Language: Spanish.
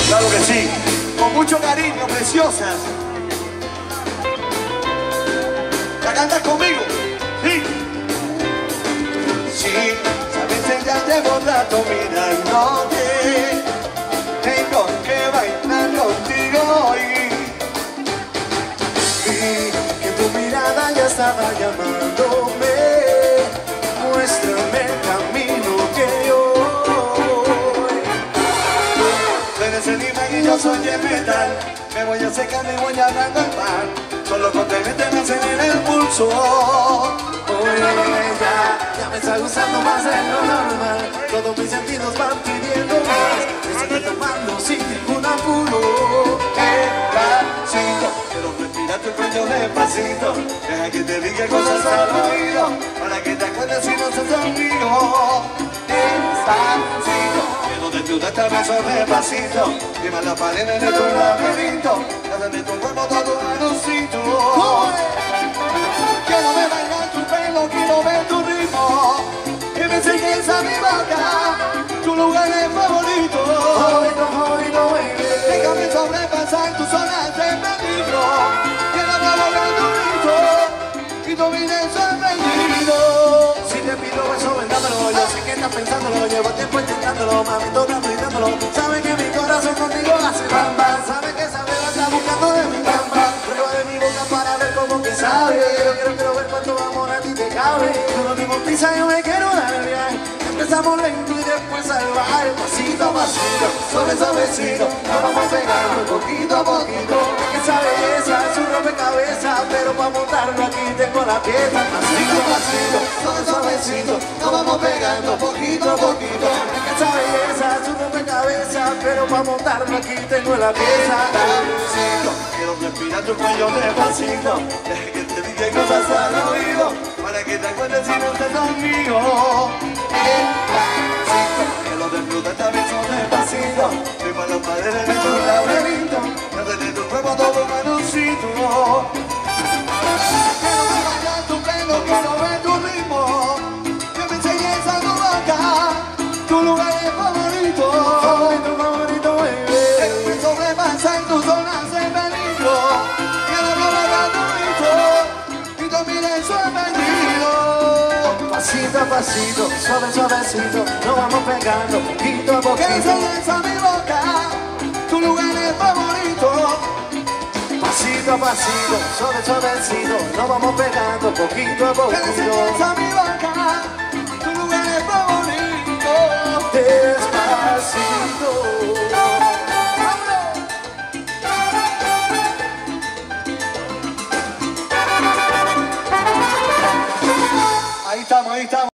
Claro que sí, con mucho cariño, preciosas. ¿La cantas conmigo? Sí. Sí, sabes que ya llevo rato mirándote. Tengo que bailar contigo hoy. Vi que tu mirada ya estaba llamándome. Muéstrame el camino que yo voy. Tú eres el imán y yo soy el metal. Me voy a secar, me voy hablando el pan. Solo con tenerte me acelera el pulso. Oye, ya me está gustando más de lo normal. Todos mis sentidos van pidiendo más. Estoy tomando sin ningún apuro. Despacito, quiero respirar tu cuello despacito. Deja que te diga cosas al oído, para que te acuerdes si no estás conmigo. Despacito, quiero desnudarte a besos despacito. Quema las paredes de tu laberinto. Hacer de tu cuerpo todo un anuncito. Quiero ver bailar tu pelo, quiero ver tu ritmo. Y me enseñes a mi boca, tu lugar es favorito. Favorito, favorito, baby. Déjame sobrepasar tus zonas de peligro. Quiero ver tu rito y tu vida es sorprendido. Si te pido eso, vendámelo. Yo sé que estás pensándolo, llevo tiempo intentándolo. Mami, toca gritándolo. Sabe que mi corazón contigo hace bamba. Sabe que esa beba está buscando de mi bamba. Prueba de mi boca para ver cómo que sabe. Quiero ver cuánto amor a ti te cabe. Tú no dimos prisa, yo me quiero dar el viaje. Empezamos lento y después salvaje. Pasito a pasito, suavecito. Nos vamos pegando poquito a poquito. Es que esa belleza es un rompecabezas, pero para montarlo aquí tengo la pieza. Pasito a pasito, suavecito. Nos vamos pegando poquito a poquito. Es que esa belleza es un rompecabezas, pero para montarlo aquí tengo la pieza. Despacito, quiero respirar tu cuello despacito. Deja que te diga cosas al oído, para que te acuerdes si no estás conmigo. Despacito, quiero desnudarte a besos despacito. Firma las paredes de tu laberinto. Hacer de tu cuerpo todo un anuncito. Quiero ver bailar tu pelo, quiero ver tu ritmo. Que me enseñes a tu boca, tu lugar es favorito. Favorito, favorito, baby. Déjame sobrepasar tus zonas de peligro. Quiero ver tu rito y tu vida es sorprendido. Pasito a pasito, suavecito, nos vamos pegando poquito a poquito. Que enseñes a mi boca, tu lugar es favorito. Pasito a pasito, suavecito, nos vamos pegando poquito a poquito. Que enseñes a mi boca, tu lugar es favorito. Despacito. Ahí estamos, ahí estamos.